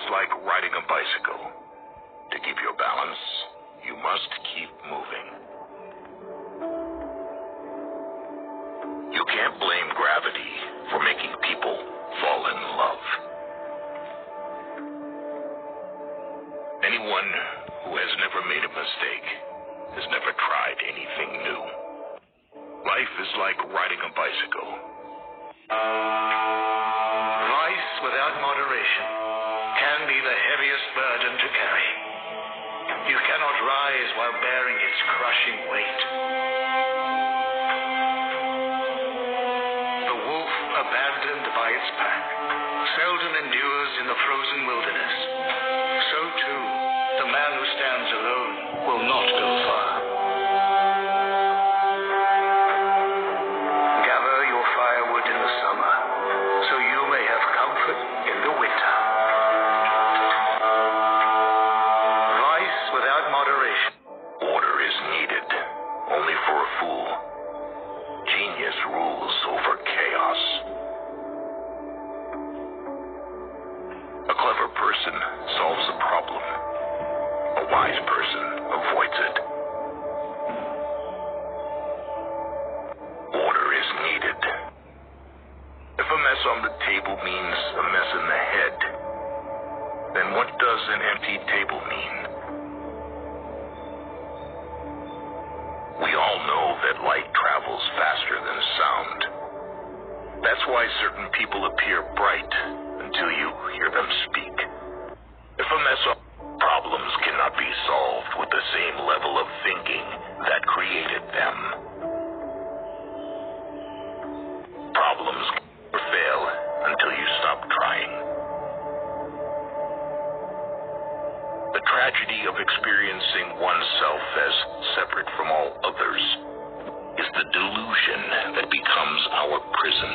is like riding a bicycle. To keep your balance, you must keep moving. You can't blame gravity for making people fall in love. Anyone who has never made a mistake has never tried anything new. Life is like riding a bicycle. Vice without moderation can be the heaviest burden to carry. You cannot rise while bearing its crushing weight. The wolf abandoned by its pack seldom endures in the frozen wilderness. So too, the man who stands alone will not go far. Gather your firewood in the summer, so you may have comfort in the winter. Vice without moderation. Order is needed only for a fool. Genius rules over chaos. A clever person solves a problem. A wise person avoids it. Order is needed. If a mess on the table means a mess in the head, then what does an empty table mean? We all know that light travels faster than sound. That's why certain people appear bright until you hear them speak. If a mess of problems cannot be solved with the same level of thinking that created them, problems never fail until you stop trying. The tragedy of experiencing oneself as separate from all others is the delusion that becomes our prison.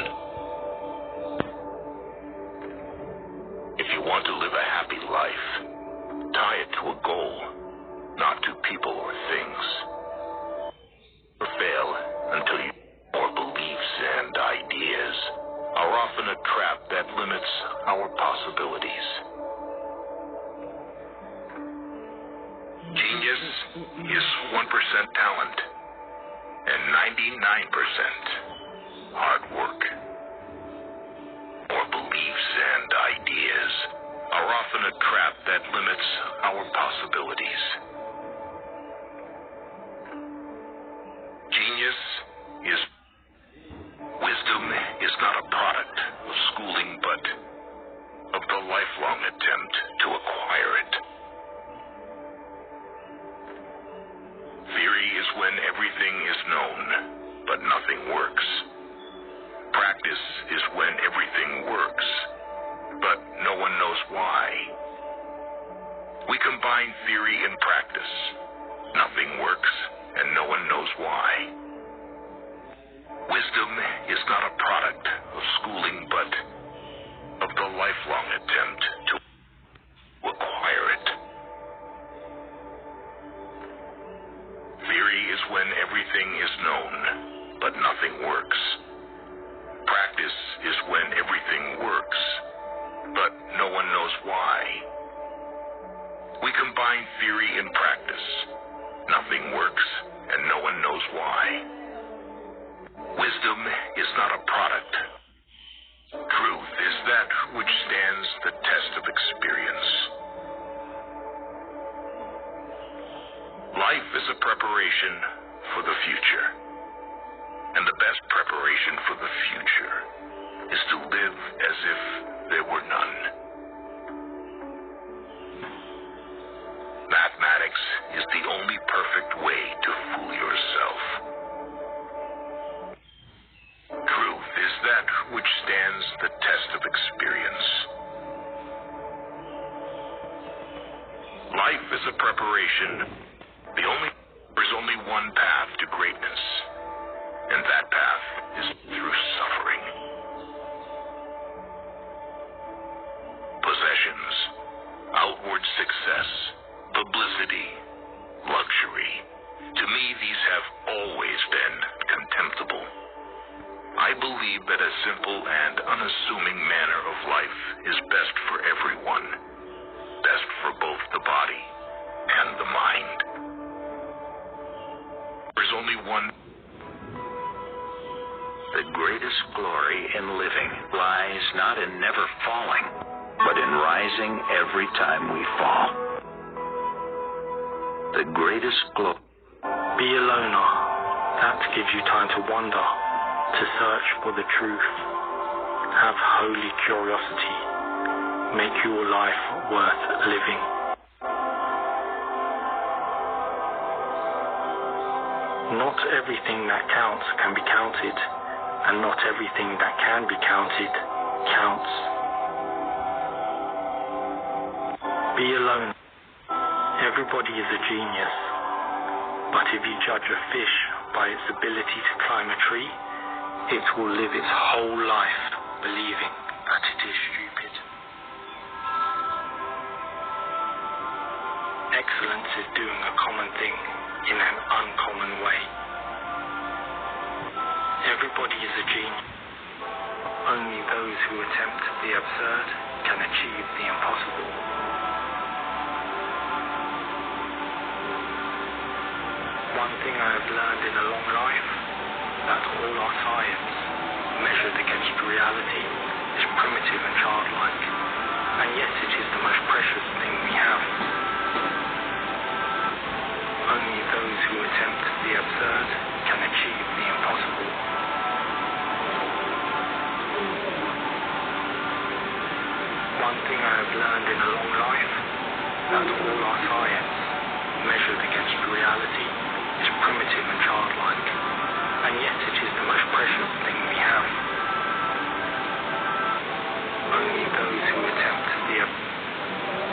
If you want to live a happy life, tie it to a goal, not to people or things. Never fail until your beliefs and ideas are often a trap that limits our possibilities. Genius is 1% talent and 99% hard work. Our beliefs and ideas are often a trap that limits our possibilities. Genius is wisdom is not a product of schooling, but of the lifelong attempt to acquire it. Theory is when everything is known, but nothing works. Practice is when everything works, but no one knows why. We combine theory and practice. Nothing works, and no one knows why. Wisdom is not a product of schooling, but of the lifelong attempt to acquire it. Theory is when everything is known, but nothing works. Practice is when everything works, but no one knows why. We combine theory and practice. Nothing works, and no one knows why. Wisdom is not a product. Truth is that which stands the test of experience. Life is a preparation for the future. And the best preparation for the future is to live as if there were none. Mathematics is the only perfect way to fool yourself. Truth is that which stands the test of experience. Life is a preparation. There's only one path to greatness, and that path is through suffering. Possessions, outward success, publicity, luxury. To me, these have always been contemptible. I believe that a simple and unassuming manner of life is best for everyone, best for both the body and the mind. There's only one. The greatest glory in living lies not in never falling, but in rising every time we fall. The greatest glory. Be a loner. That gives you time to wonder, to search for the truth. Have holy curiosity. Make your life worth living. Not everything that counts can be counted, and not everything that can be counted counts. Be alone. Everybody is a genius, but if you judge a fish by its ability to climb a tree, it will live its whole life believing that it is stupid. Excellence is doing a common thing in an uncommon way. Everybody is a genius. Only those who attempt the absurd can achieve the impossible. One thing I have learned in a long life, that all our science, measured against reality, is primitive and childlike, and yet it is the most precious thing we have. Only those who attempt the absurd can achieve the impossible. One thing I have learned in a long life, that all our science, measured against reality, is primitive and childlike, and yet it is the most precious thing we have. Only those who attempt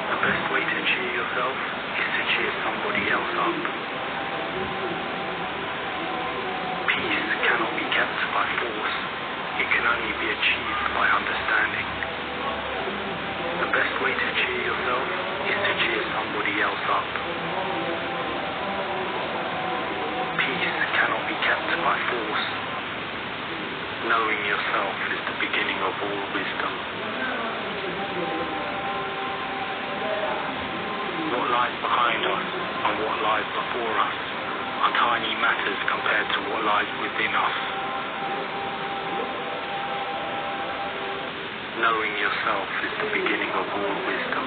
the best way to cheer yourself is to cheer somebody else up. Peace cannot be kept by force. It can only be achieved by understanding. The best way to cheer yourself is to cheer somebody else up. Peace cannot be kept by force. Knowing yourself is the beginning of all wisdom. What lies behind us and what lies before us are tiny matters compared to what lies within us. Knowing yourself is the beginning of all wisdom.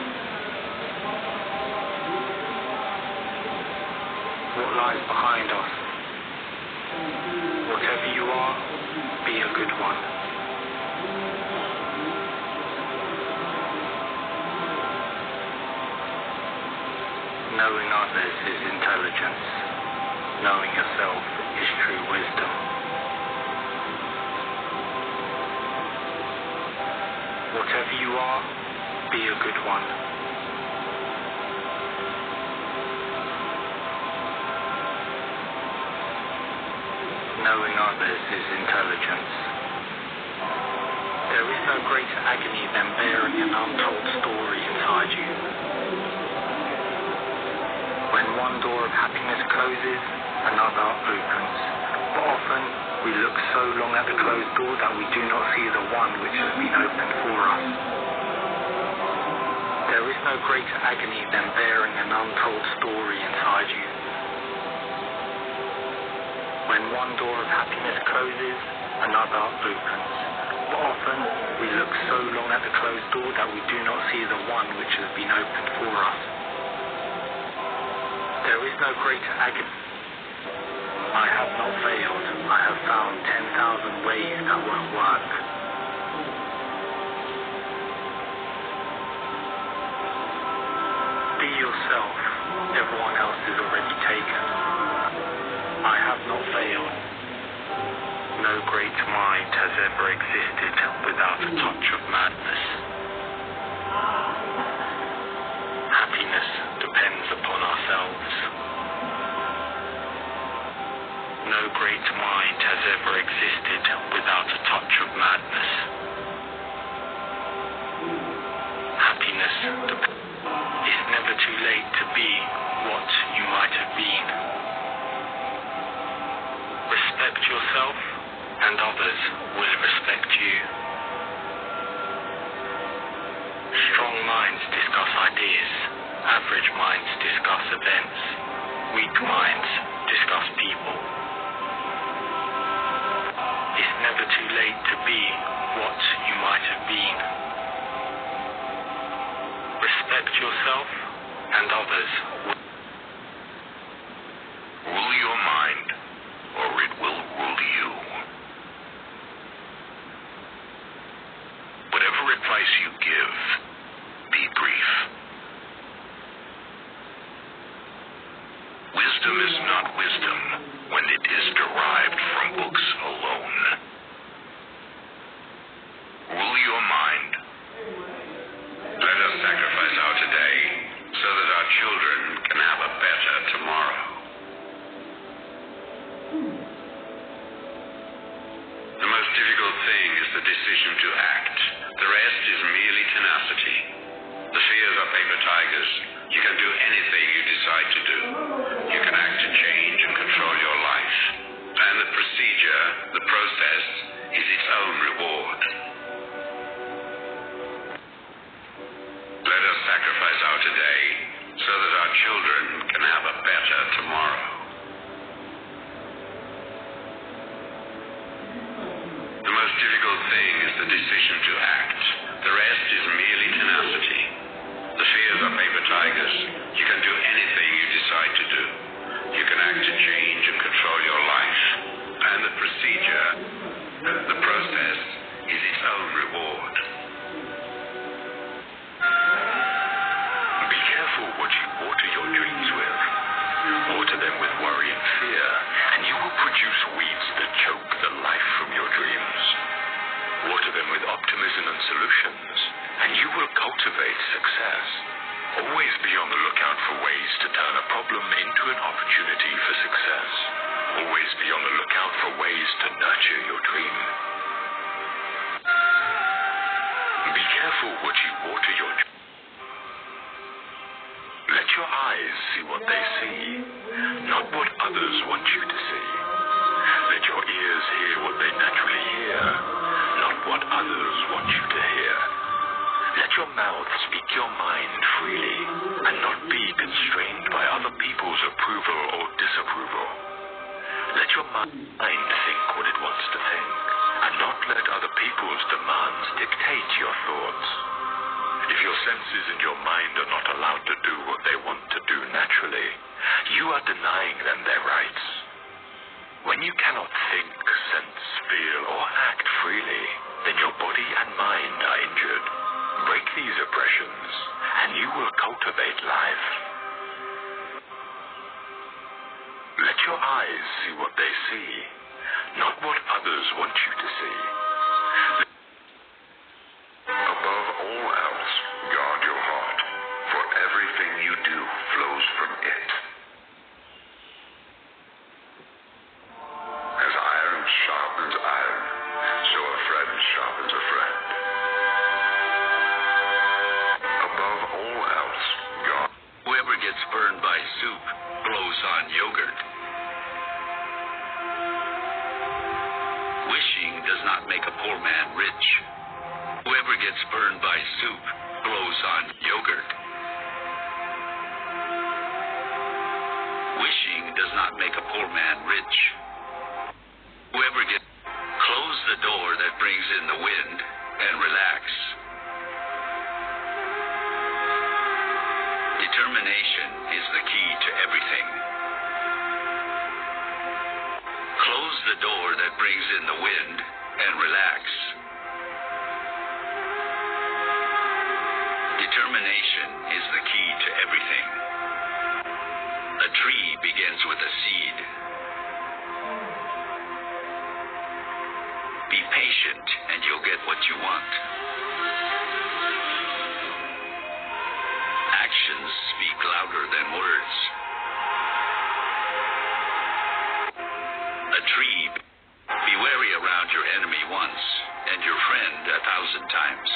What lies behind us? Whatever you are, be a good one. Knowing others is intelligence. Knowing yourself is true wisdom. Whatever you are, be a good one. Knowing others is intelligence. There is no greater agony than bearing an untold story inside you. When one door of happiness closes, another opens. But often, we look so long at the closed door that we do not see the one which has been opened for us. There is no greater agony than bearing an untold story inside you. When one door of happiness closes, another opens. But often, we look so long at the closed door that we do not see the one which has been opened for us. There is no greater agony. I have not failed. I have found 10,000 ways that won't work. Be yourself. Everyone else is already taken. I have not failed. No great mind has ever existed without a touch of madness. Happiness depends upon ourselves. No great mind has ever existed without a touch of madness. Happiness it's never too late to be what you might have been. Respect yourself, and others will respect you. Strong minds discuss ideas, too late to be what you might have been. Respect yourself and others. Rule your mind, or it will rule you. Whatever advice you give, be brief. Wisdom is not wisdom when it is derived from books alone. Rule your mind. Let us sacrifice our today so that our children can have a better tomorrow. The most difficult thing is the decision to act. The rest is merely tenacity. The fears are paper tigers. You can do anything you decide to do. You can act to change and control your life. And the procedure, the process, is its own reward. Let us sacrifice our today so that our children can have a better tomorrow. The most difficult thing is the decision to act. The rest is merely tenacity. The fears are paper tigers. You can do anything you decide to do. You can act to change and control your life. And the procedure, the process, is its own reward. Be careful what you water your dreams with. Water them with worry and fear, and you will produce weeds that choke the life from your dreams. Water them with optimism and solutions, and you will cultivate success. Always be on the lookout for ways to turn a problem into an opportunity for success. Always be on the lookout for ways to nurture your dream. Be careful what you water your dream. Let your eyes see what they see, not what others want you to see. Let your ears hear what they naturally hear, not what others want you to hear. Let your mouth speak your mind freely, and not be constrained by other people's approval or disapproval. Let your mind think what it wants to think, and not let other people's demands dictate your thoughts. If your senses and your mind are not allowed to do what they want to do naturally, you are denying them their rights. When you cannot think, sense, feel, or act freely, then your body and mind are injured. Break these oppressions, and you will cultivate life. Let your eyes see what they see, not what others want you to see. Above all else, guard your heart, for everything you do flows from it. As iron sharpens iron, so a friend sharpens a friend. Above all else, guard. Whoever gets burned by soup blows on yogurt. Wishing does not make a poor man rich. Whoever gets burned by soup blows on yogurt. Wishing does not make a poor man rich. Whoever gets... Close the door that brings in the wind and relax. Determination is the key to everything. Close the door that brings in the wind and relax. Determination is the key to everything. A tree begins with a seed. Be patient and you'll get what you want. Actions speak louder than words. A tree. Be wary around your enemy once and your friend 1,000 times.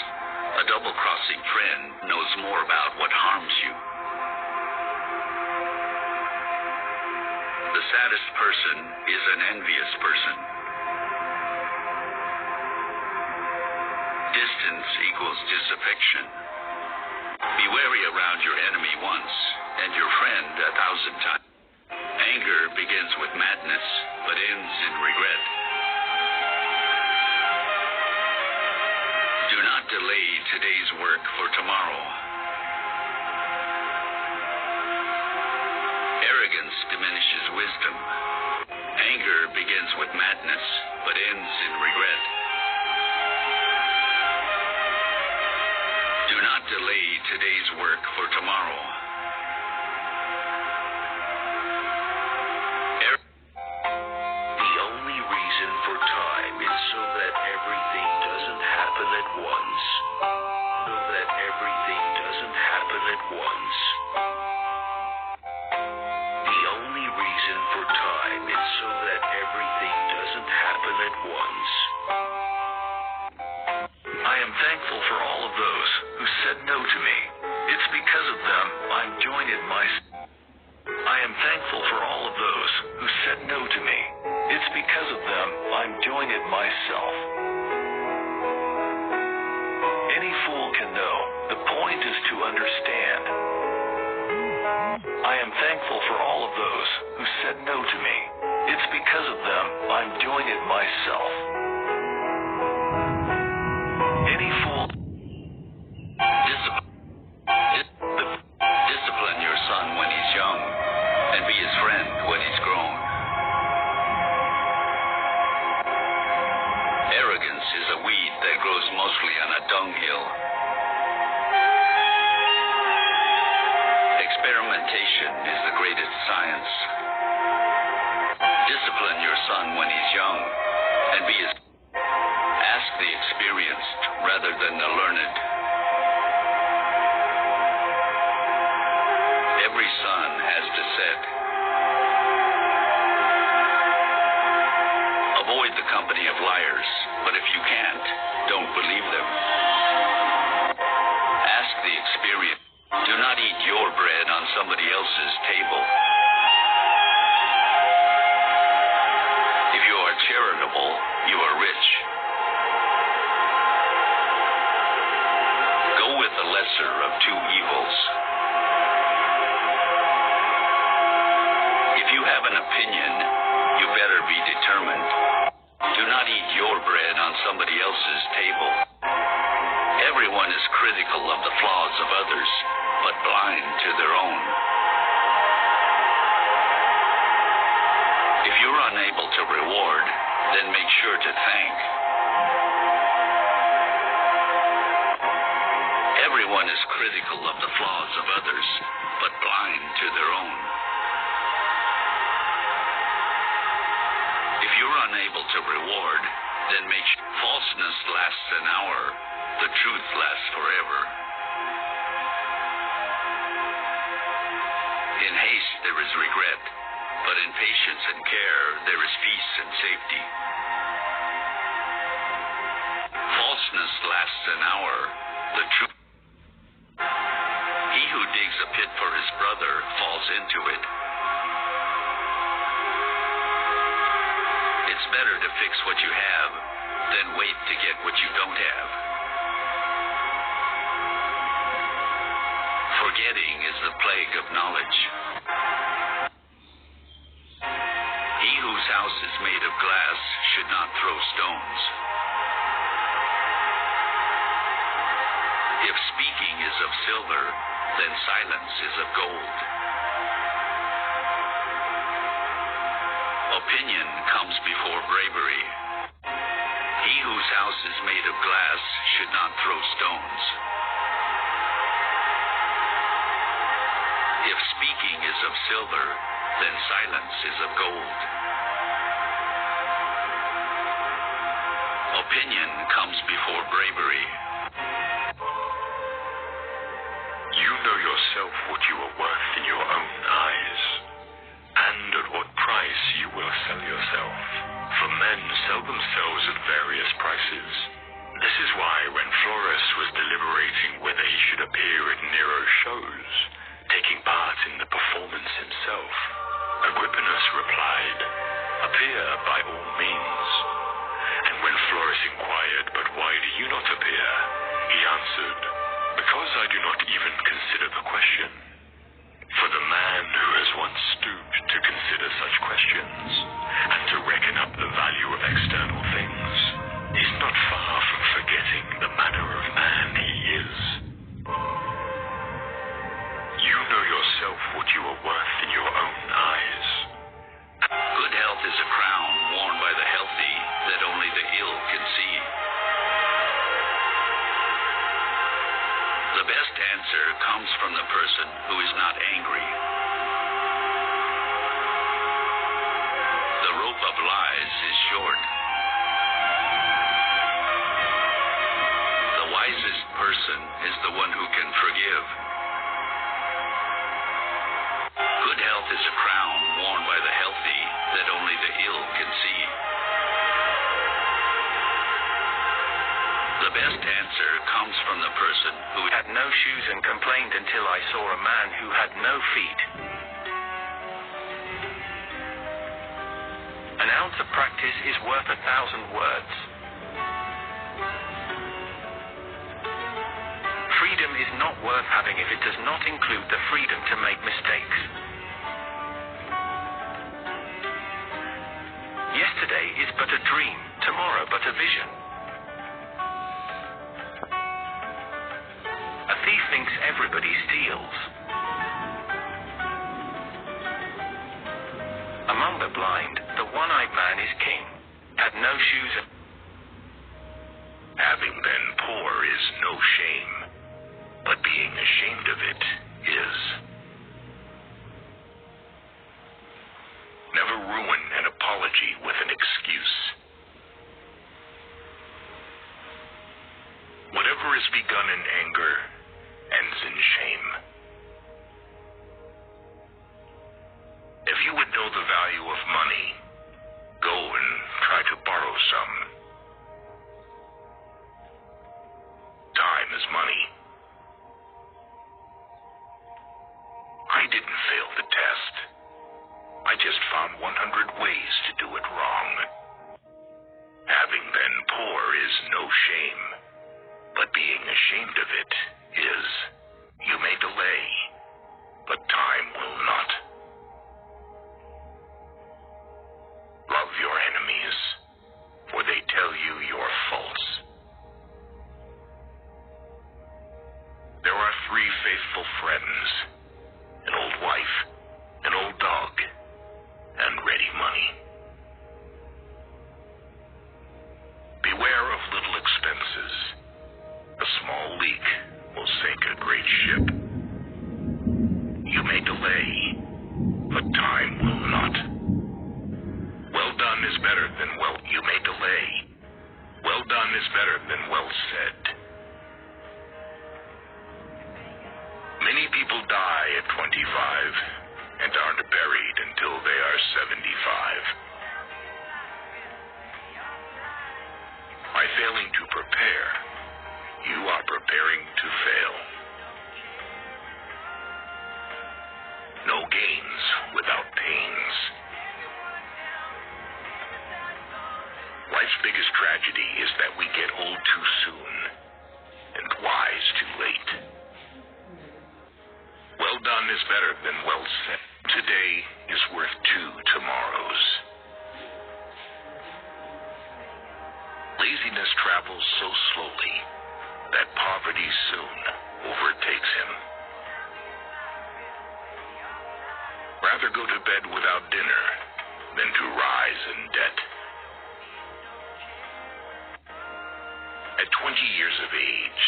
A double-crossing friend knows more about what harms you. The saddest person is an envious person. Distance equals disaffection. Be wary around your enemy once and your friend 1,000 times. Anger begins with madness, but ends in regret. delay today's work for tomorrow. Arrogance diminishes wisdom. Anger begins with madness, but ends in regret. Do not delay today's work for tomorrow. The only reason for time is so that everything doesn't happen at once. So that everything doesn't happen at once. The only reason for time is so that everything doesn't happen at once. I am thankful for all of those who said no to me. It's because of them I'm joined myself. I am thankful for all of those who said no to me. It's because of them I'm joined myself. Any fool can know. The point is to understand. I am thankful for all of those who said no to me. It's because of them I'm joined myself. Any fool. Discipline your son when he's young, and be his friend when he's grown. Arrogance is a weed that grows mostly on a dunghill. Experimentation is the greatest science. Discipline your son when he's young, and be his. Ask the experienced rather than the learned. Every sun has to set. Avoid the company of liars, but if you can't, don't believe them. Ask the experienced. Do not eat your bread on somebody else's table. If you are charitable, you are rich. Go with the lesser of two evils. If you have an opinion, you better be determined. Do not eat your bread on somebody else's table. Everyone is critical of the flaws of others, but blind to their own. If you're unable to reward, then make sure to thank. Everyone is critical of the flaws of others, but blind to their own. If you're unable to reward, then make sure. Falseness lasts an hour, the truth lasts forever. In haste there is regret, but in patience and care there is peace and safety. Falseness lasts an hour, the truth. He who digs a pit for his brother falls into it. It's better to fix what you have than wait to get what you don't have. Forgetting is the plague of knowledge. He whose house is made of glass should not throw stones. If speaking is of silver, then silence is of gold. Opinion comes before bravery. He whose house is made of glass should not throw stones. If speaking is of silver, then silence is of gold. Opinion comes before bravery. You know yourself what you are worth in your own eyes, and at what price you will sell yourself. For men sell themselves at various prices. This is why when Florus was deliberating whether he should appear at Nero's shows, taking part in the performance himself, Agrippinus replied, "Appear by all means." And when Florus inquired, "But why do you not appear?" he answered, "Because I do not even consider the question." For the man who has once stooped to consider such questions, and to reckon up the value of external things, is not far from forgetting the manner of man. comes from the person who is not angry. The rope of lies is short. The wisest person is the one who can forgive. Good health is a crown worn by the healthy that only the ill can see. The best answer comes from the person who had no shoes and complained until I saw a man who had no feet. An ounce of practice is worth 1,000 words. Freedom is not worth having if it does not include the freedom to make mistakes. Yesterday is but a dream, tomorrow but a vision. A thief thinks everybody steals. Among the blind, the one-eyed man is king, had no shoes. Having been poor is no shame, but being ashamed of it is. Never ruin an apology with an excuse. Whatever is begun in anger ends in shame. If you would know the value of money, go and try to borrow some. Time is money. I didn't fail the test. I just found 100 ways to do it wrong. Having been poor is no shame, but being ashamed of it is. You may delay, but time will not. Love your enemies, for they tell you your faults. There are 3 faithful friends, an old wife, an old dog, and ready money. Beware of little expenses. A small leak will sink a great ship. You may delay, but time will not. Well done is better than well. You may delay. Well done is better than well said. Many people die at 25 and aren't buried until they are 75. By failing to prepare, you are preparing to fail. No gains without pains. Life's biggest tragedy is that we get old too soon and wise too late. Well done is better than well said. Today is worth 2 tomorrows. Laziness travels so slowly that poverty soon overtakes him. Rather go to bed without dinner than to rise in debt. At 20 years of age,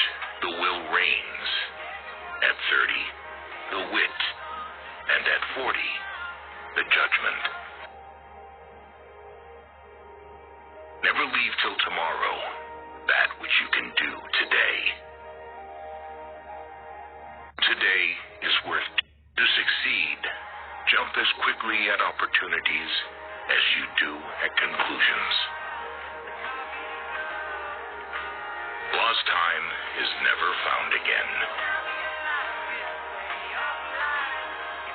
the will reigns. At 30, the wit. And at 40, the judgment. Never leave till tomorrow that which you can do today. Today is worth to succeed. Jump as quickly at opportunities as you do at conclusions. Lost time is never found again.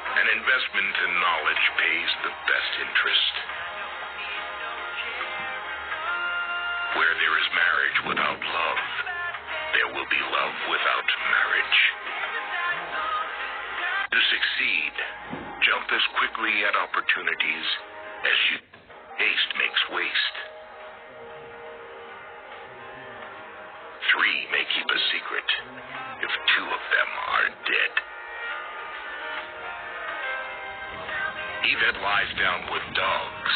An investment in knowledge pays the best interest. Where there is marriage without love, there will be love without marriage. To succeed, jump as quickly at opportunities as you. Haste makes waste. 3 may keep a secret if 2 of them are dead. He that lies down with dogs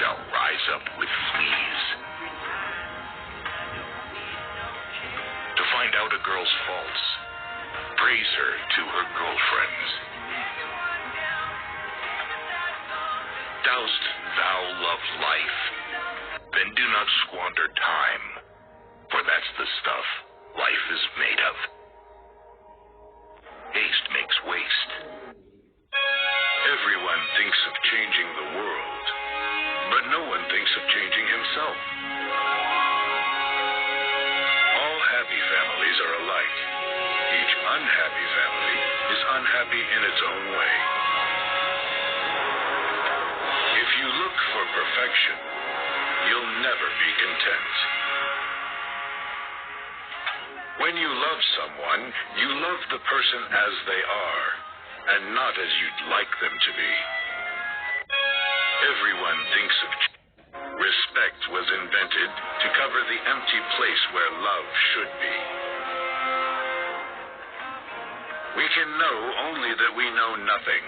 shall rise up with fleas. To find out a girl's faults, Praise her to her girlfriends. Dost thou love life? Then do not squander time, for that's the stuff life is made of. Haste makes waste. Everyone thinks of changing the world, but no one thinks of changing himself. All happy families are alike. Each unhappy family is unhappy in its own way. If you look for perfection, you'll never be content. When you love someone, you love the person as they are, and not as you'd like them to be. Everyone thinks of respect was invented to cover the empty place where love should be. We can know only that we know nothing,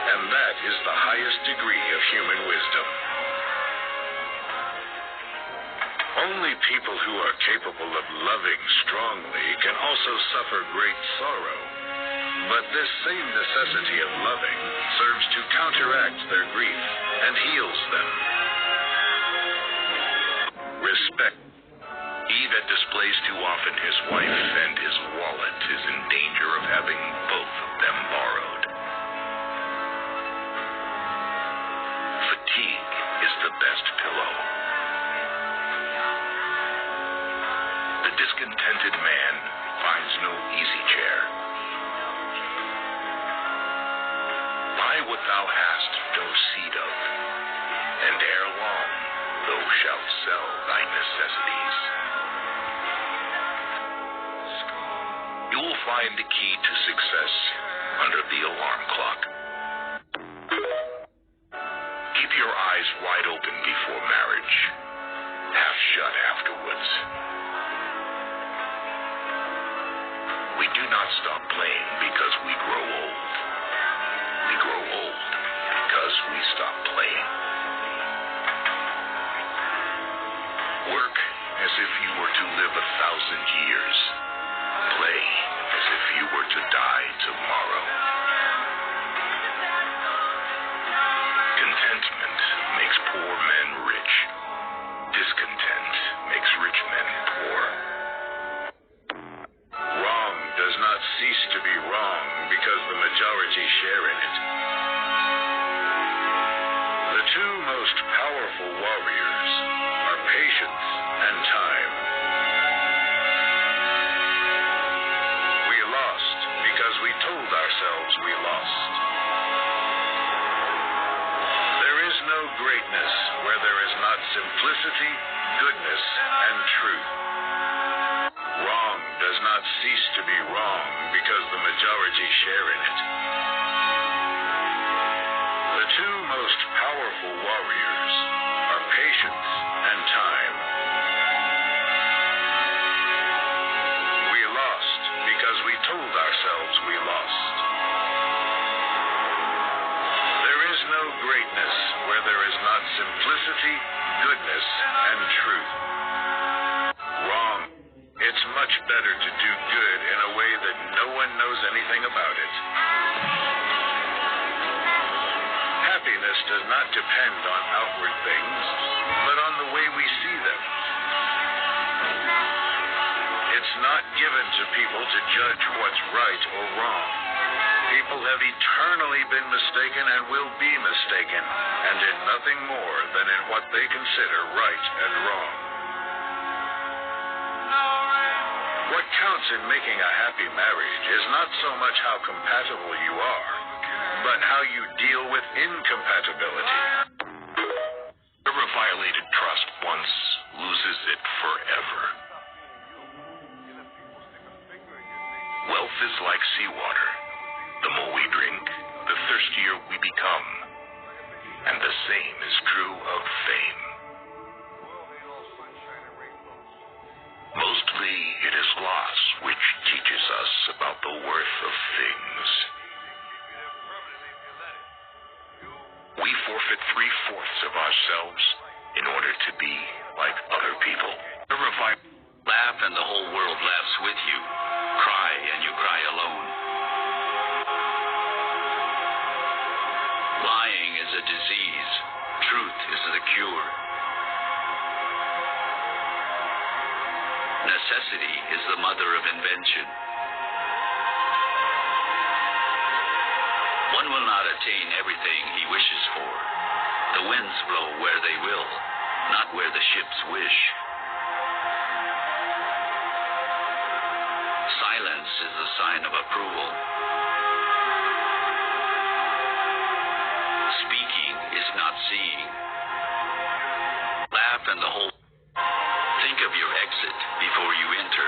and that is the highest degree of human wisdom. Only people who are capable of loving strongly can also suffer great sorrow. But this same necessity of loving serves to counteract their grief and heals them. Respect. He that displays too often his wife and his wallet is in danger of having both of them borrowed. Fatigue is the best pillow. The discontented man finds no easy chair. Buy what thou hast no seed of, and ere long thou shalt sell thy necessities. You will find the key to success under the alarm clock. Keep your eyes wide open before marriage, half shut afterwards. We do not stop playing because we grow old. We grow old because we stop playing. Work as if you were to live 1,000 years. Play as if you were to die tomorrow. Contentment makes poor men rich. Discontent makes rich men poor. Wrong does not cease to be wrong because the majority share in it. The two most powerful warriors are patience and time. We lost because we told ourselves we lost. There is no greatness where there is not simplicity, goodness, and truth. Wrong does not cease to be wrong because the majority share in it. The two most powerful warriors are patience and time. We lost because we told ourselves we lost. There is no greatness where there is not simplicity, goodness, and truth. Wrong. It's much better to do good in a way that no one knows anything about it. Happiness does not depend on outward things, but on the way we see them. It's not given to people to judge what's right or wrong. People have eternally been mistaken and will be mistaken, and in nothing more than in what they consider right and wrong. What counts in making a happy marriage is not so much how compatible you are, but how you deal with incompatibility. Whoever violated trust once loses it forever. Wealth is like seawater. The more we drink, the thirstier we become. And the same is true of fame. Mostly it is loss which teaches us about the worth of things. We forfeit 3/4 of ourselves in order to be like other people. Laugh and the whole world laughs with you. Cry and you cry alone. Necessity is the mother of invention. One will not attain everything he wishes for. The winds blow where they will, not where the ships wish. Silence is a sign of approval. Speaking is not seeing. Laugh and the whole. Think of your exit before you enter.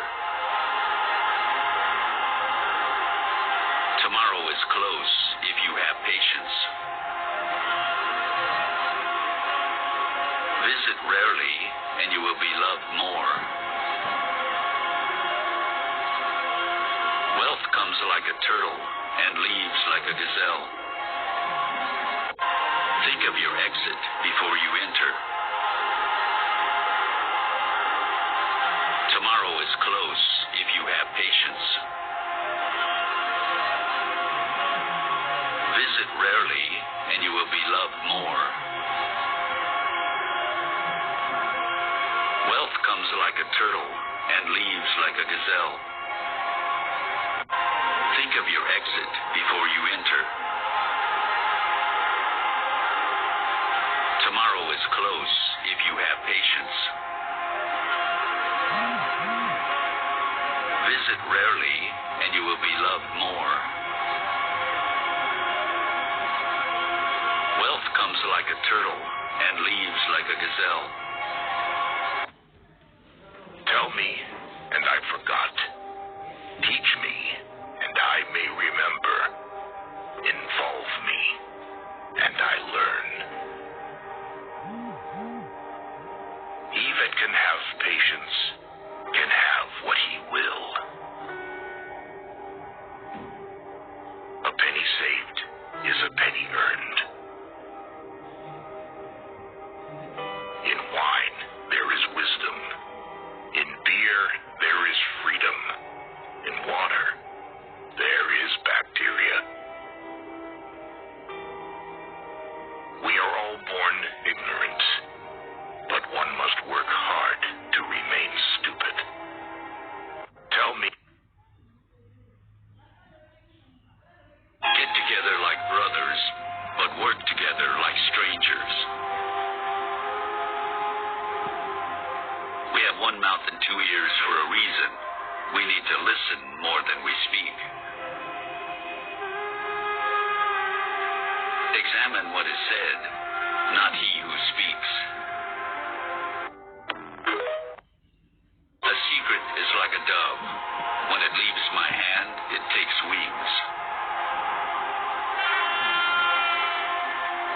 Tomorrow is close if you have patience. Visit rarely and you will be loved more. Wealth comes like a turtle and leaves like a gazelle. Think of your exit before you enter. Tomorrow is close if you have patience. Visit rarely and you will be loved more. Wealth comes like a turtle and leaves like a gazelle. Think of your exit before you enter. Tomorrow is close if you have patience. Visit rarely and you will be loved more. Wealth comes like a turtle and leaves like a gazelle. Tell me, and I forgot. Teach me, and I may remember. Involve me, and I learn. He that can have patience can have what he will. A penny saved is a penny earned. In wine there is wisdom. In beer there is freedom. In water there is bacteria. We are all born ignorant, but one must work hard to remain stupid. Tell me. Get together like brothers, but work together like strangers. We have one mouth and two ears for a reason. We need to listen more than we speak. Examine what is said, not he who speaks. A secret is like a dove. When it leaves my hand, it takes wings.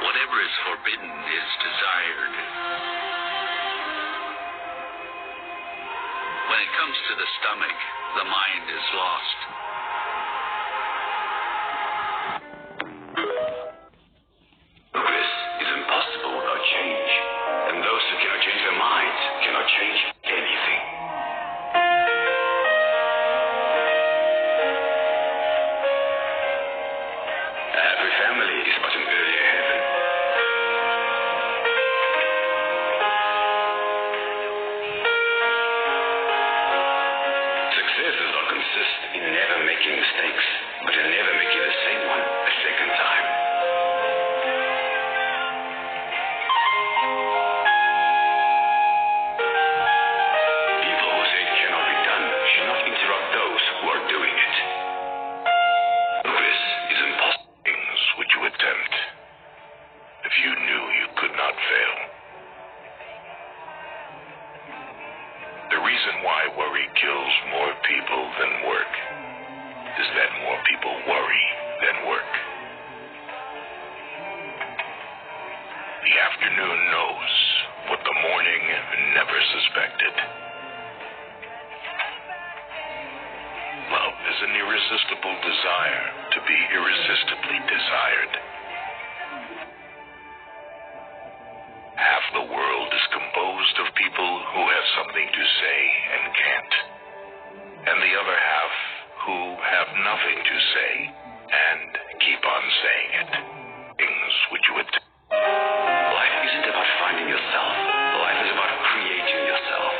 Whatever is forbidden is desired. When it comes to the stomach, the mind is lost. Progress is impossible without change, and those who cannot change their minds cannot change anything. Every family is but an earlier heaven. Success does not consist in never making mistakes, but in never making the same one a second time. People who say it cannot be done should not interrupt those who are doing it. Progress is impossible. Things would you attempt if you knew you could not fail? The reason why worry kills more people than work is that more people worry than work. The afternoon knows what the morning never suspected. Love is an irresistible desire to be irresistibly desired. Half the world is composed of people who have something to say and can't, and the other half who have nothing to say and keep on saying it. Things which you would. Life isn't about finding yourself. Life is about creating yourself.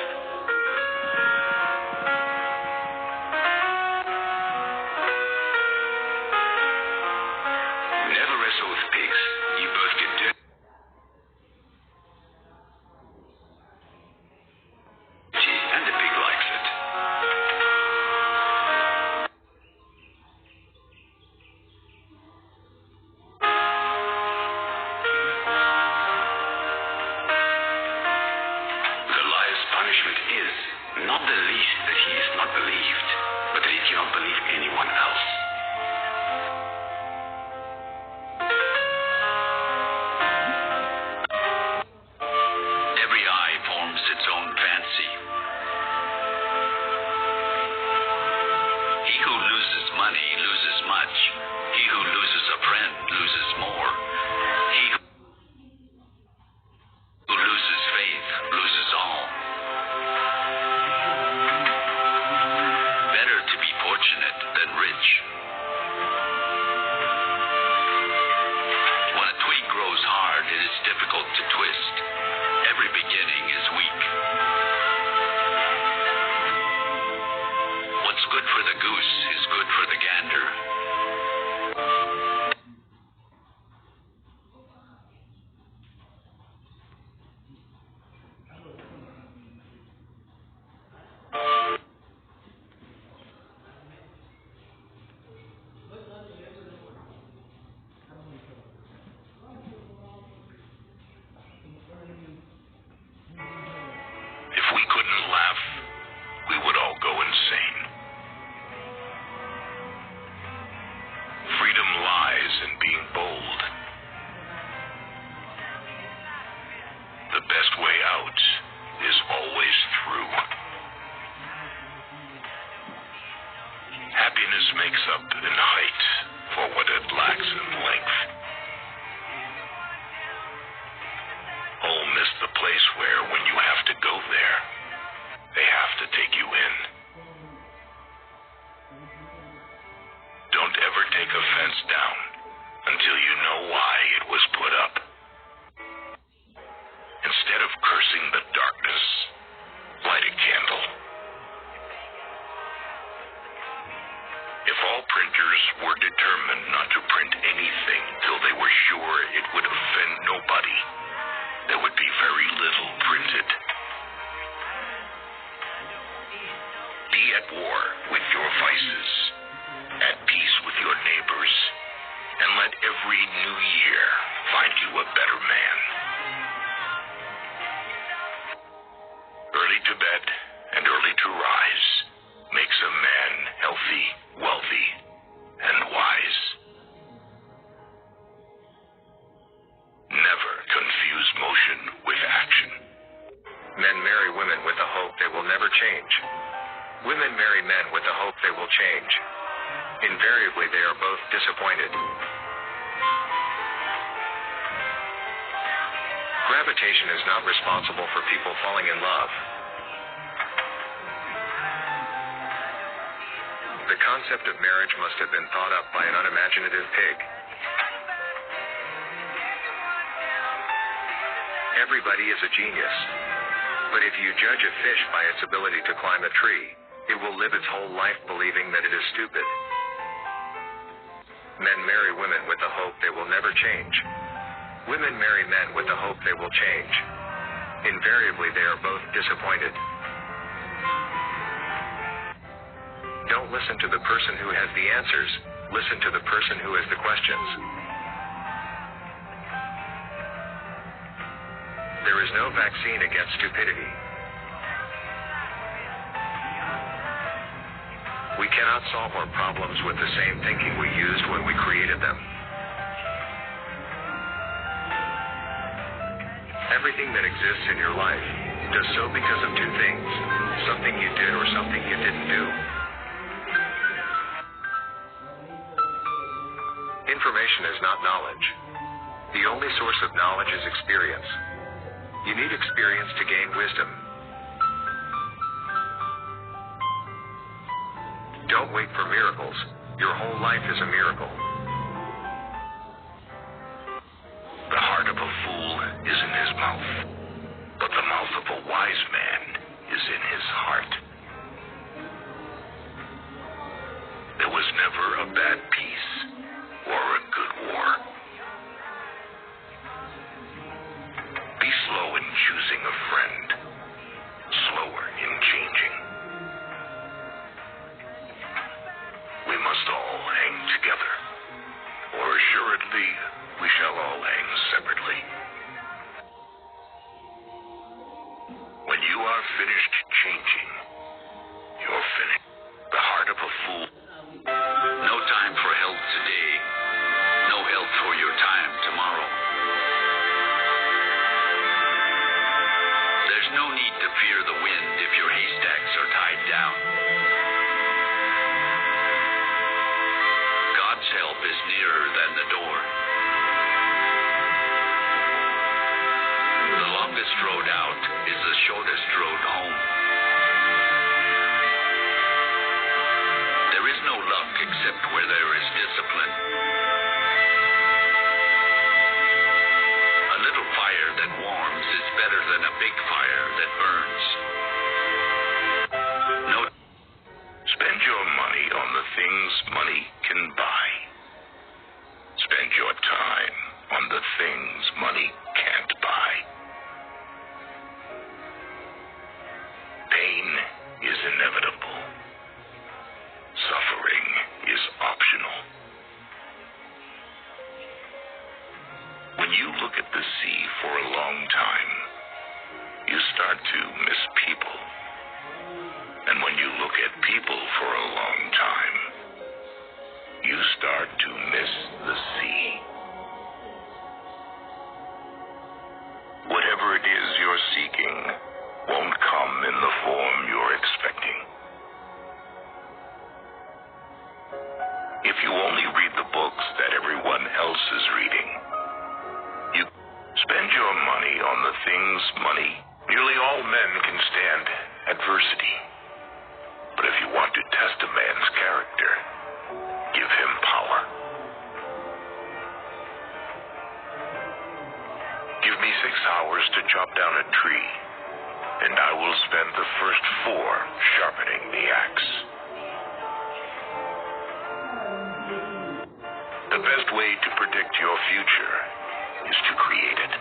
not the least that he is not believed, but that he cannot believe anyone else. Every eye forms its own fancy. He who loses money loses much. He who loses a friend loses more. He who loses faith loses all. Better to be fortunate than rich. When a twig grows hard, it is difficult to twist. Every beginning is weak. What's good for the goose is good for the gander. If we couldn't laugh, we would all go insane. Freedom lies in being bold. The best way out is always through. Happiness makes up in height for what it lacks in length. Oh, miss the place where, when you have to go there, they have to take you in. Don't ever take a fence down until you know why it was put up. Instead of cursing the darkness, light a candle. If all printers were determined not to print anything till they were sure it would offend nobody, there would be very little printed. Be at war with your vices, at peace with your neighbors, and let every new year find you a better man. Early to bed and early to rise makes a man healthy, wealthy, and wise. Never confuse motion with action. Men marry women with the hope they will never change. Women marry men with the hope they will change. Invariably, they are both disappointed. Gravitation is not responsible for people falling in love. The concept of marriage must have been thought up by an unimaginative pig. Everybody is a genius. But if you judge a fish by its ability to climb a tree, it will live its whole life believing that it is stupid. Men marry women with the hope they will never change. Women marry men with the hope they will change. Invariably, they are both disappointed. Don't listen to the person who has the answers. Listen to the person who has the questions. There is no vaccine against stupidity. We cannot solve our problems with the same thinking we used when we created them. Everything that exists in your life does so because of two things: something you did or something you didn't do. Information is not knowledge. The only source of knowledge is experience. You need experience to gain wisdom. Don't wait for miracles. Your whole life is a miracle. The heart of a fool is in his mouth, but the mouth of a wise man is in his heart. There was never a bad peace or a good war. Be slow in choosing a friend, slower in changing. We must all hang together. except where there is discipline. A little fire that warms is better than a big fire that burns. No. Spend your money on the things money can buy. Spend your time on the things money can't buy. Pain is inevitable. Suffering is optional. When you look at the sea for a long time, you start to miss people. And when you look at people for a long time, you start to miss the sea. Whatever it is you're seeking won't come in the form you're expecting. If you only read the books that everyone else is reading, you spend your money on the things money. Nearly all men can stand adversity. But if you want to test a man's character, give him power. Give me 6 hours to chop down a tree, and I will spend the first 4 sharpening the axe. The best way to predict your future is to create it.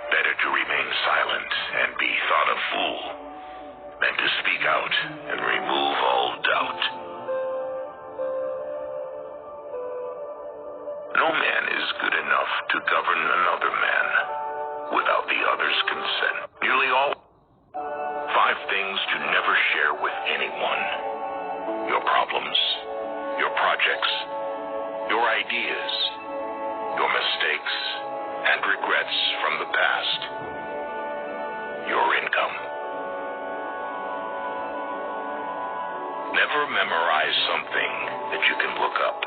Better to remain silent and be thought a fool than to speak out and remove all doubt. No man is good enough to govern another man without the other's consent. Nearly all 5 things to never share with anyone: your problems, your projects, your ideas, your mistakes and regrets from the past, your income. Never memorize something that you can look up.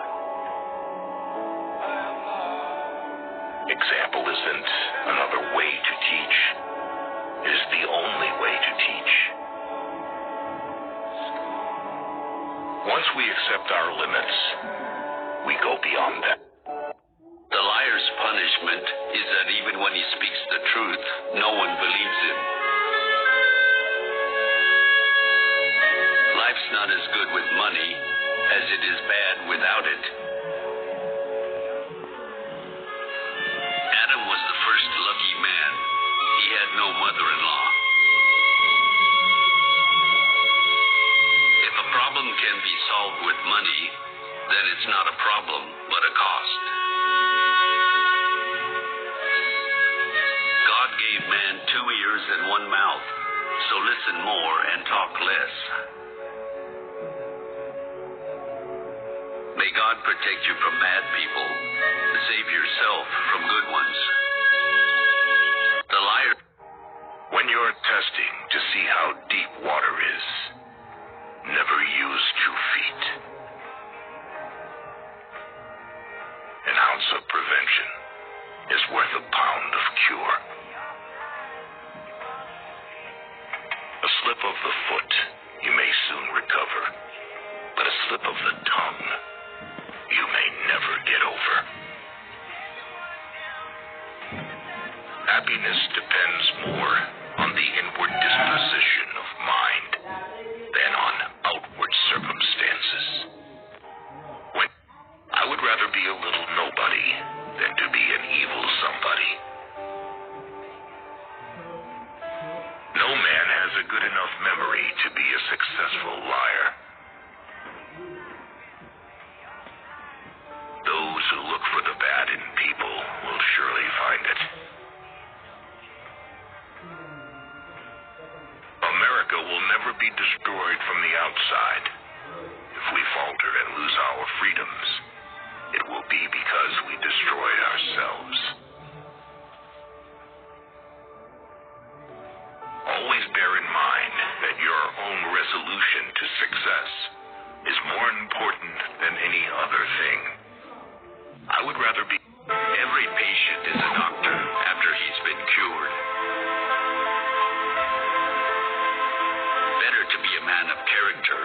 Example isn't another way to teach. It is the only way to teach. Once we accept our limits, we go beyond them. The liar's punishment is that even when he speaks the truth, no one believes him. Life's not as good with money as it is bad without it. Adam was the first lucky man. He had no mother-in-law. If a problem can be solved with money, then it's not a problem, but a cost. God gave man 2 ears and 1 mouth, so listen more and talk less. May God protect you from bad people, save yourself from good ones. The liar. When you're testing to see how deep water is, never use 2 feet. An ounce of prevention is worth a pound of cure. A slip of the foot you may soon recover, but a slip of the tongue you may never get over. Happiness depends more on the inward disposition of mind than on outward circumstances. I would rather be a little nobody than to be an evil somebody. No man has a good enough memory to be a successful liar. Those who look for the bad in people will surely find it. America will never be destroyed from the outside. If we falter and lose our freedoms, it will be because we destroy ourselves. Always bear in mind that your own resolution to success is more important than any other thing. I would rather be... Every patient is a doctor after he's been cured. Better to be a man of character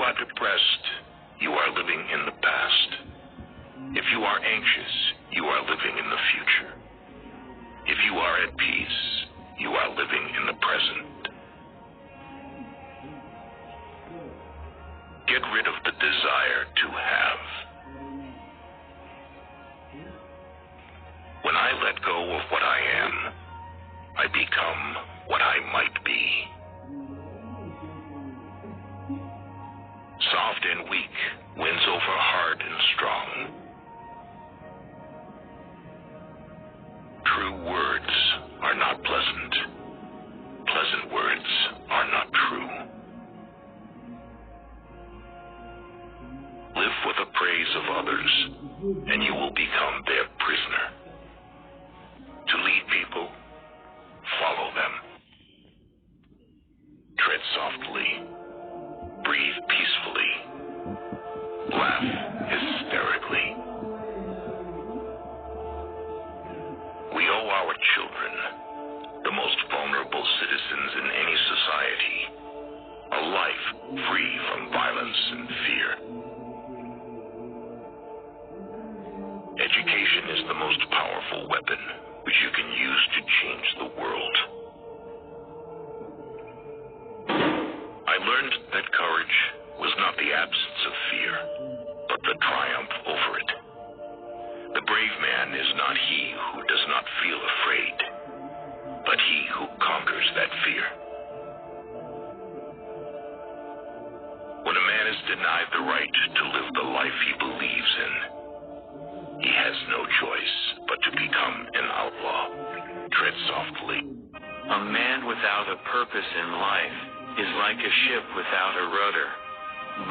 are depressed, you are living in the past. If you are anxious, you are living in the future. If you are at peace, you are living in the present. Get rid of the desire to have. When I let go of what I am, I become what I might be. Soft and weak wins over hard and strong. True words are not pleasant. Pleasant words are not true. Live for the praise of others, and you will become their prisoner. To lead people, follow them. Tread softly. Breathe peacefully. Laugh hysterically. We owe our children, the most vulnerable citizens in any society, a life free from violence and fear. Education is the most powerful weapon which you can use to change the world. I learned that courage was not the absence of fear, but the triumph over it. The brave man is not he who does not feel afraid, but he who conquers that fear. When a man is denied the right to live the life he believes in, he has no choice but to become an outlaw. Tread softly. A man without a purpose in life is like a ship without a rudder.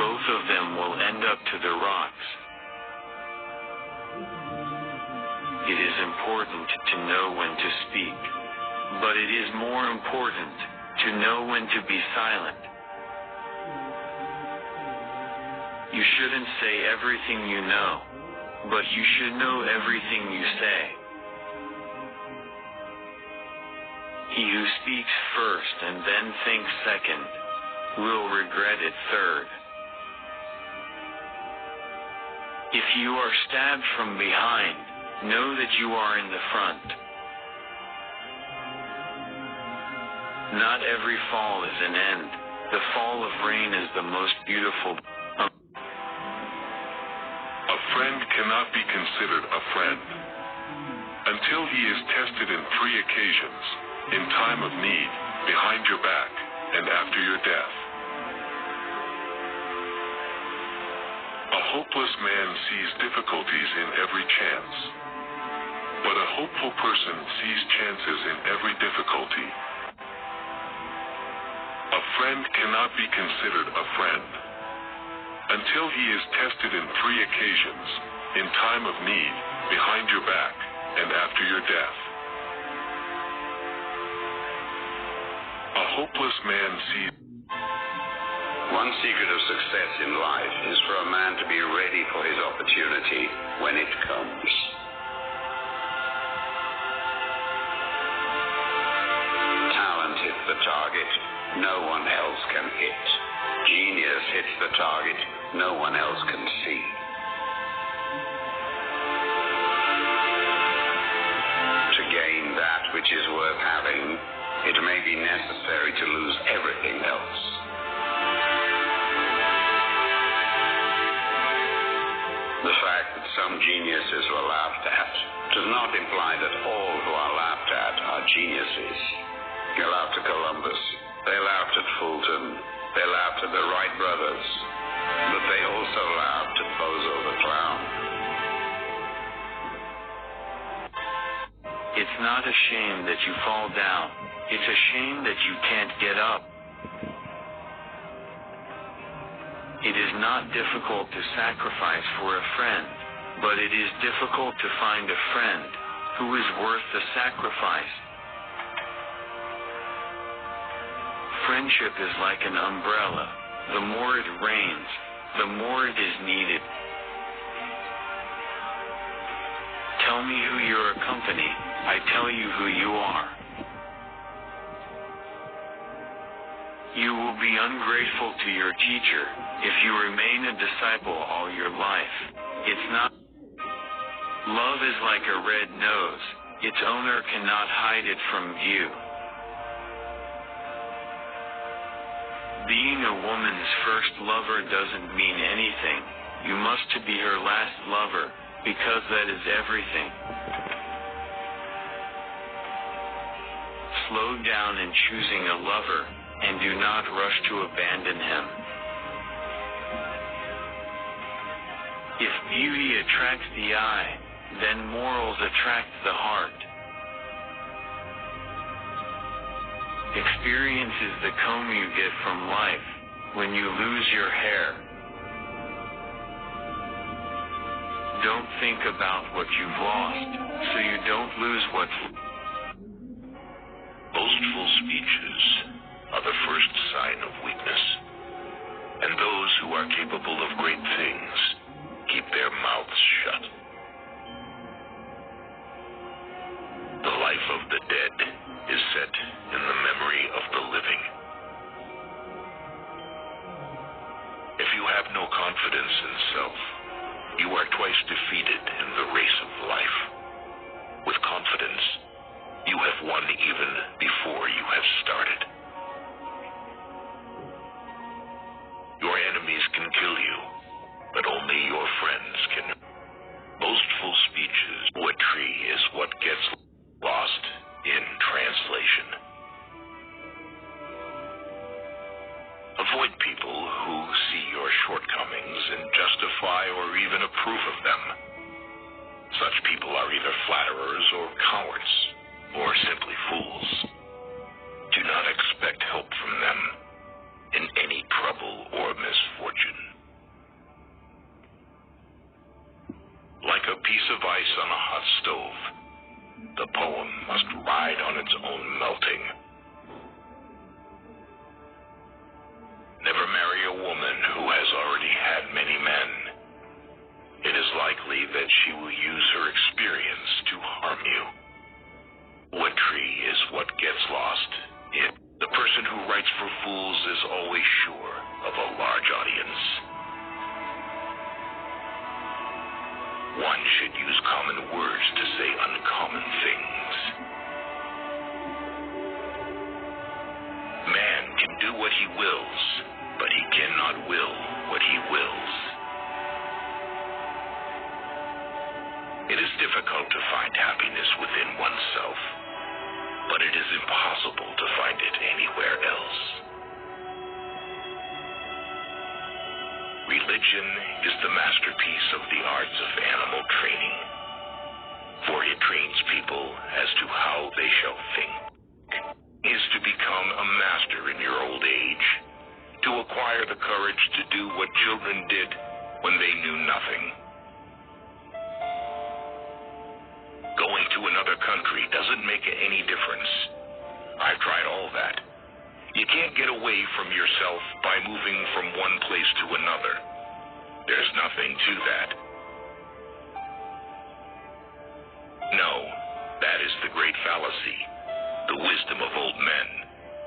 Both of them will end up to the rocks. It is important to know when to speak, but it is more important to know when to be silent. You shouldn't say everything you know, but you should know everything you say. He who speaks first and then thinks second will regret it third. If you are stabbed from behind, know that you are in the front. Not every fall is an end. The fall of rain is the most beautiful. A friend cannot be considered a friend until he is tested in 3 occasions: in time of need, behind your back, and after your death. A hopeless man sees difficulties in every chance, but a hopeful person sees chances in every difficulty. A friend cannot be considered a friend until he is tested in 3 occasions: in time of need, behind your back, and after your death. A hopeless man sees. One secret of success in life is for a man to be ready for his opportunity when it comes. Talent hits the target no one else can hit. Genius hits the target no one else can see. To gain that which is worth having, it may be necessary to lose everything else. The fact that some geniuses were laughed at does not imply that all who are laughed at are geniuses. They laughed at Columbus, they laughed at Fulton, they laughed at the Wright brothers, but they also laughed at Bozo the Clown. It's not a shame that you fall down. It's a shame that you can't get up. It is not difficult to sacrifice for a friend, but it is difficult to find a friend who is worth the sacrifice. Friendship is like an umbrella. The more it rains, the more it is needed. Tell me who you're accompanying. I tell you who you are. You will be ungrateful to your teacher if you remain a disciple all your life. It's not. Love is like a red nose. Its owner cannot hide it from view. Being a woman's first lover doesn't mean anything. You must be her last lover, because that is everything. Slow down in choosing a lover, and do not rush to abandon him. If beauty attracts the eye, then morals attract the heart. Experience is the comb you get from life when you lose your hair. Don't think about what you've lost, so you don't lose what's. Boastful speeches are the first sign of weakness, and those who are capable of great things keep their mouths shut. The life of the dead is set in the memory of the living. If you have no confidence in self, you are twice defeated in the race of life. With confidence, you have won even before you have started. Your enemies can kill you, but only your friends can. Boastful speeches, poetry is what gets lost in translation. Avoid people who see your shortcomings and justify or even approve of them. Such people are either flatterers or cowards, or simply fools. Do not expect help from them in any trouble or misfortune. Like a piece of ice on a hot stove, the poem must ride on its own melting. Never marry a woman who has already had many men. It is likely that she will use her experience to harm you. Poetry is what gets lost in. The person who writes for fools is always sure of a large audience. One should use common words to say uncommon things. Man can do what he wills, but he cannot will what he wills. It is difficult to find happiness within oneself, but it is impossible to find it anywhere else. Religion is the masterpiece of the arts of animal training, for it trains people as to how they shall think. It is to become a master in your old age, to acquire the courage to do what children did when they knew nothing. Going to another country doesn't make any difference. I've tried all that. You can't get away from yourself by moving from one place to another. There's nothing to that. No, that is the great fallacy, the wisdom of old men.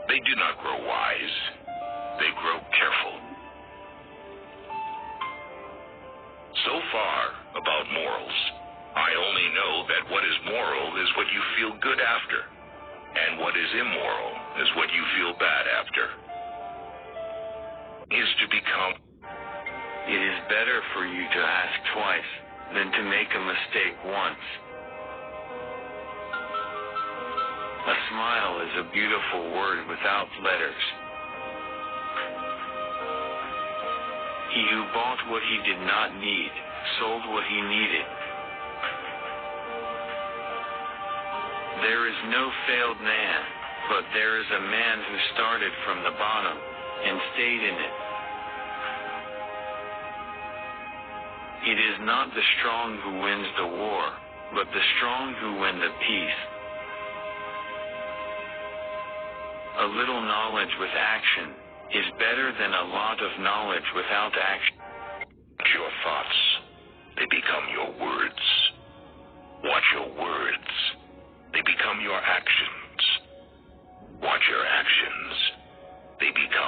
They do not grow wise. They grow careful. So far about morals, I only know that what is moral is what you feel good after, and what is immoral is what you feel bad after. Is to become. It is better for you to ask twice than to make a mistake once. A smile is a beautiful word without letters. He who bought what he did not need, sold what he needed. There is no failed man, but there is a man who started from the bottom and stayed in it. It is not the strong who wins the war, but the strong who win the peace. A little knowledge with action is better than a lot of knowledge without action. Your thoughts, they become your words. Watch your words, they become your actions. Watch your actions, they become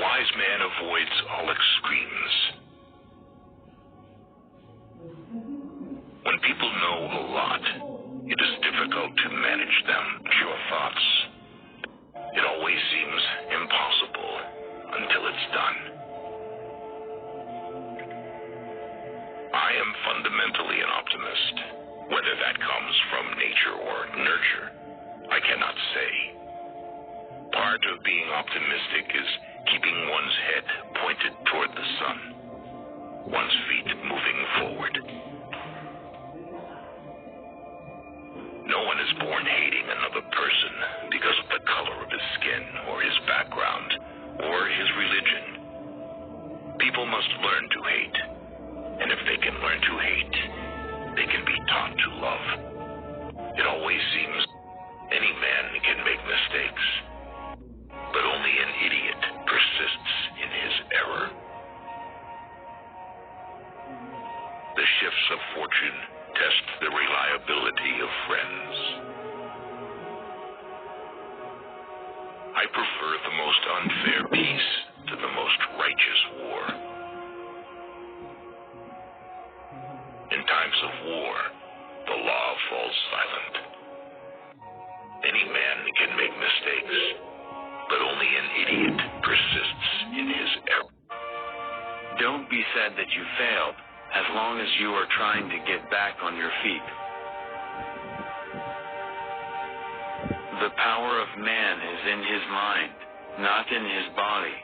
wise man avoids all extremes. When people know a lot, it is difficult to manage them. Your thoughts. It always seems impossible until it's done. I am fundamentally an optimist. Whether that comes from nature or nurture, I cannot say. Part of being optimistic is keeping one's head pointed toward the sun, one's feet moving forward. No one is born hating another person because of the color of his skin or his background or his religion. People must learn to hate, and if they can learn to hate, they can be taught to love. It always seems any man can make mistakes, but only an idiot persists in his error. The shifts of fortune test the reliability of friends. I prefer the most unfair peace to the most righteous war. In times of war, the law falls silent. Any man can make mistakes, but only an idiot persists in his error. Don't be sad that you failed, as long as you are trying to get back on your feet. The power of man is in his mind, not in his body.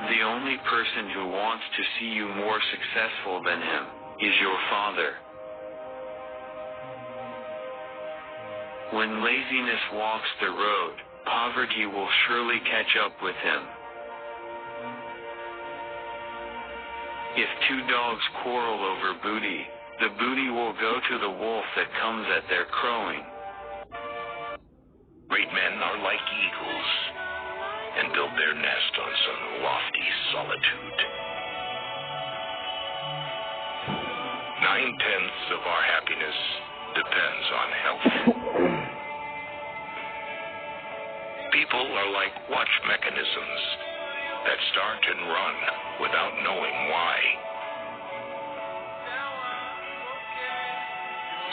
The only person who wants to see you more successful than him is your father. When laziness walks the road, poverty will surely catch up with him. If two dogs quarrel over booty, the booty will go to the wolf that comes at their crowing. Great men are like eagles and build their nest on some lofty solitude. 9/10 of our happiness depends on health. People are like watch mechanisms that start and run without knowing why.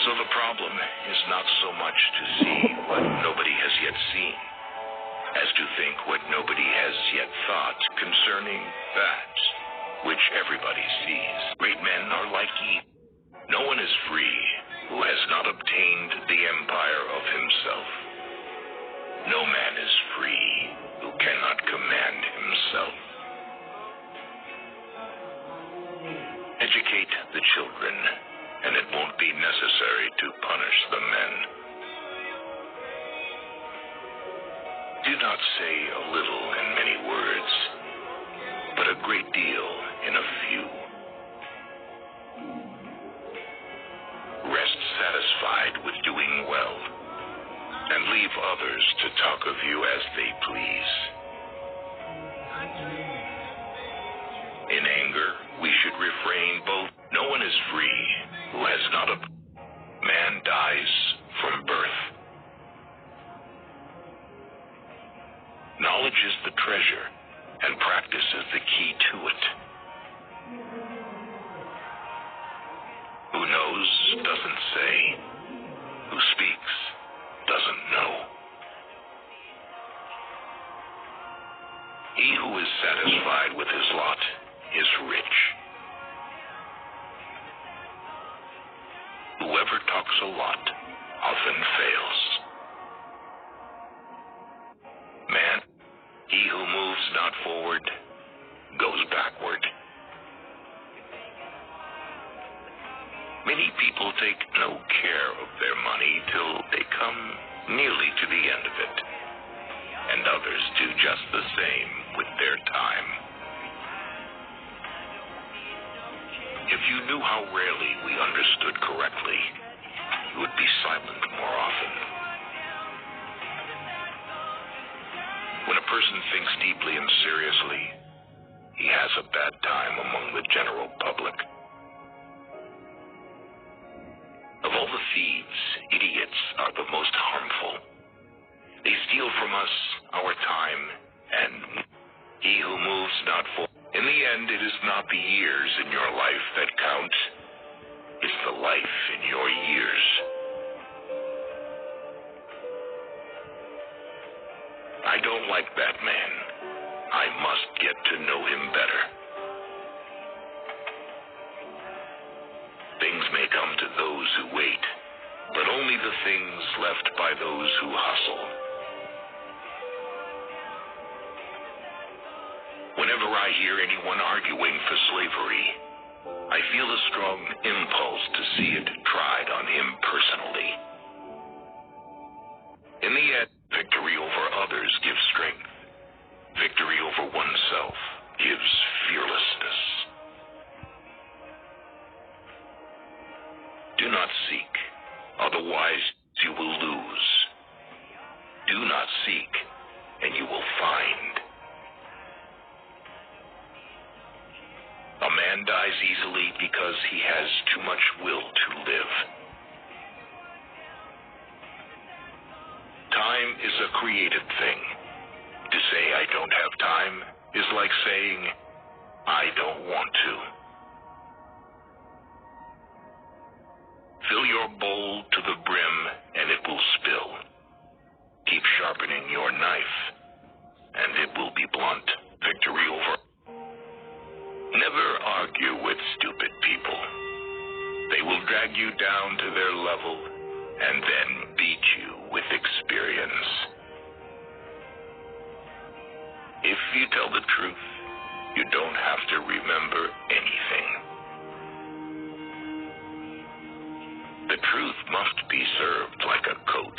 So the problem is not so much to see what nobody has yet seen, as to think what nobody has yet thought concerning that which everybody sees. Great men are like eagles. No one is free who has not obtained the empire of himself. No man is free who cannot command himself. Educate the children, and it won't be necessary to punish the men. Do not say a little in many words, but a great deal in a few. Rest satisfied with doing well, and leave others to talk of you as they please. In anger, we should refrain both. No one is free who has not a man dies from birth. Knowledge is the treasure, and practice is the key to it. Who knows doesn't say. Who speaks doesn't know. He who is satisfied with his lot is rich. Whoever talks a lot often fails. Man, he who moves not forward goes backward. Many people take no care of their money till they come nearly to the end of it, and others do just the same with their time. If you knew how rarely we understood correctly, you would be silent more often. When a person thinks deeply and seriously, he has a bad time among the general public. Of all the thieves, idiots are the most harmful. They steal from us our time, and he who moves not for. In the end, it is not the years in your life that count. It's the life in your years. I don't like that man. I must get to know him better. Things may come to those who wait, but only the things left by those who hustle. Whenever I hear anyone arguing for slavery, I feel a strong impulse to see it tried on him personally. In the end, victory over others gives strength. Victory over oneself gives fearlessness. Do not seek, otherwise you will lose. Do not seek, and you will find. A man dies easily because he has too much will to live. Time is a created thing. To say I don't have time is like saying I don't want to. Fill your bowl to the brim and it will spill. Keep sharpening your knife and it will be blunt. Victory over. Never argue with stupid people. They will drag you down to their level and then beat you with experience. If you tell the truth, you don't have to remember anything. The truth must be served like a coat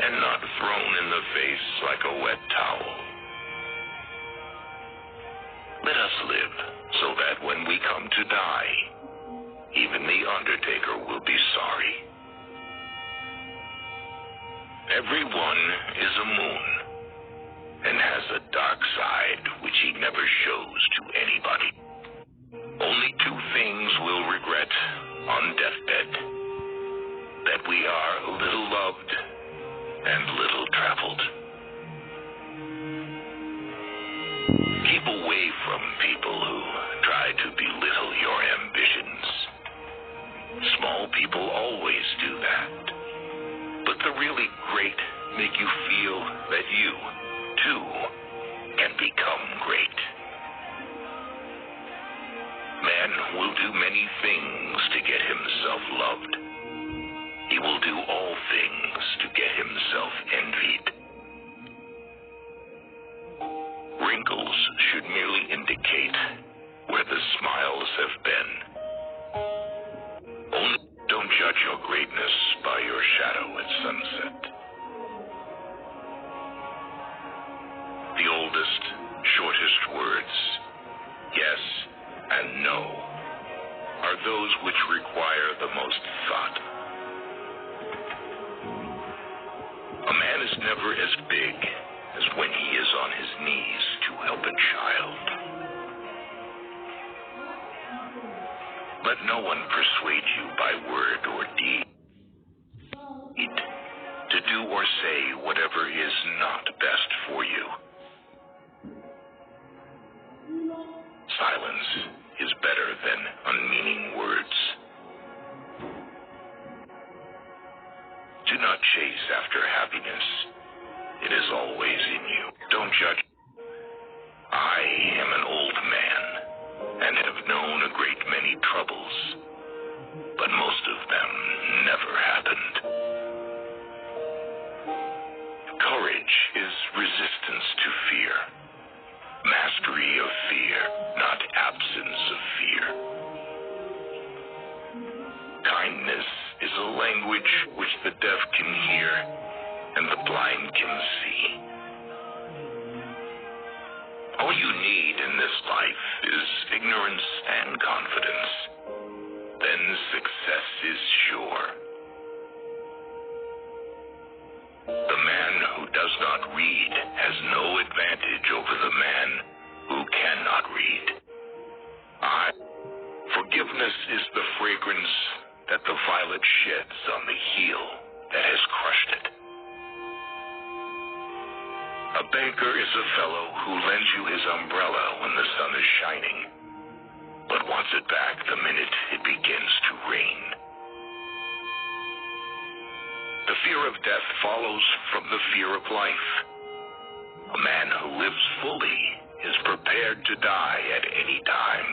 and not thrown in the face like a wet towel. Let us live so that when we come to die, even the undertaker will be sorry. Everyone is a moon and has a dark side which he never shows to anybody. Only two things we'll regret on deathbed: that we are little loved and little traveled. Keep away from people who try to belittle your ambitions. Small people always do that. But the really great make you feel that you, too, can become great. Man will do many things to get himself loved. He will do all things to get himself envied. Wrinkles should merely indicate where the smiles have been. Only don't judge your greatness by your shadow at sunset. The oldest, shortest words, yes and no, are those which require the most thought. A man is never as big as when he is on his knees to help a child. Let no one persuade you by word or deed to do or say whatever is not best for you. Silence is better than unmeaning words. Do not chase after happiness. It is always in you. Don't judge. I am an old man and have known a great many troubles, but most of them never happened. Courage is resistance to fear. Mastery of fear, not absence of fear. Kindness is a language which the deaf can hear and the blind can see. All you need in this life is ignorance and confidence. Then success is sure. The man who does not read has no advantage over the man who cannot read. Forgiveness is the fragrance that the violet sheds on the heel that has crushed it. A banker is a fellow who lends you his umbrella when the sun is shining, but wants it back the minute it begins to rain. The fear of death follows from the fear of life. A man who lives fully is prepared to die at any time.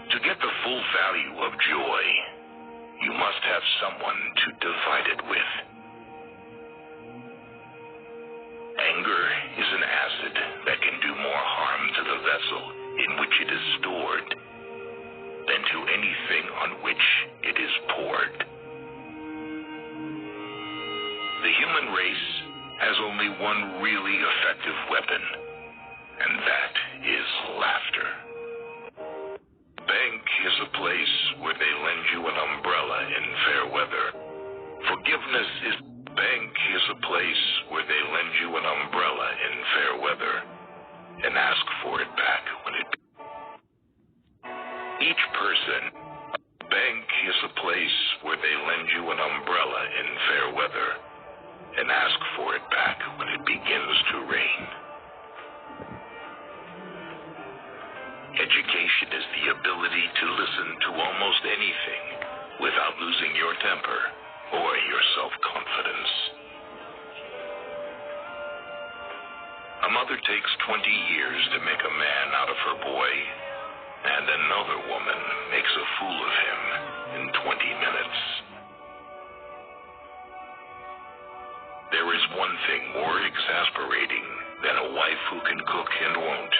To get the full value of joy, you must have someone to divide it with. Anger is an acid that can do more harm to the vessel in which it is stored than to anything on which it is poured. The human race has only one really effective weapon, and that is laughter. Bank is a place where they lend you an umbrella in fair weather. Forgiveness is bank is a place where they lend you an umbrella in fair weather and ask for it back when it. Each person. Bank is a place where they lend you an umbrella in fair weather and ask for it back when it begins to rain. Education is the ability to listen to almost anything without losing your temper or your self-confidence. A mother takes 20 years to make a man out of her boy, and another woman makes a fool of him in 20 minutes. There is one thing more exasperating than a wife who can cook and won't,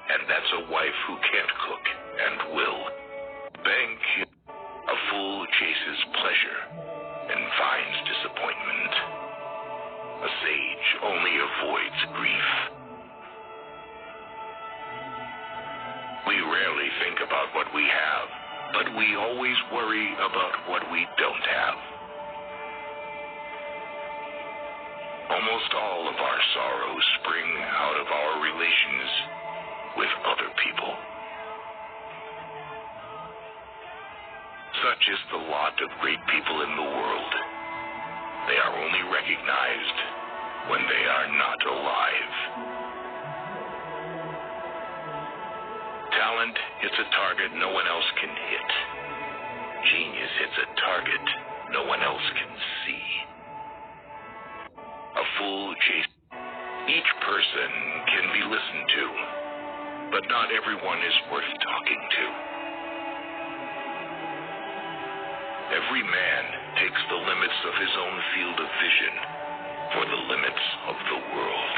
and that's a wife who can't cook and will. Bank. A fool chases pleasure and finds disappointment. A sage only avoids grief. We rarely think about what we have, but we always worry about what we don't have. Almost all of our sorrows spring out of our relations with other people. Such is the lot of great people in the world. They are only recognized when they are not alive. Talent hits a target no one else can hit. Genius hits a target no one else can see. A fool chase. Each person can be listened to, but not everyone is worth talking to. Every man takes the limits of his own field of vision for the limits of the world.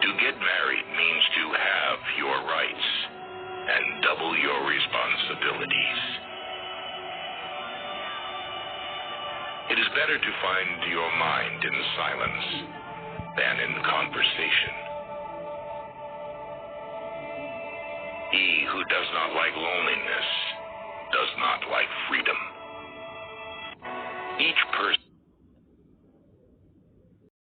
To get married means to have your rights and double your responsibilities. It is better to find your mind in silence than in conversation. He who does not like loneliness does not like freedom.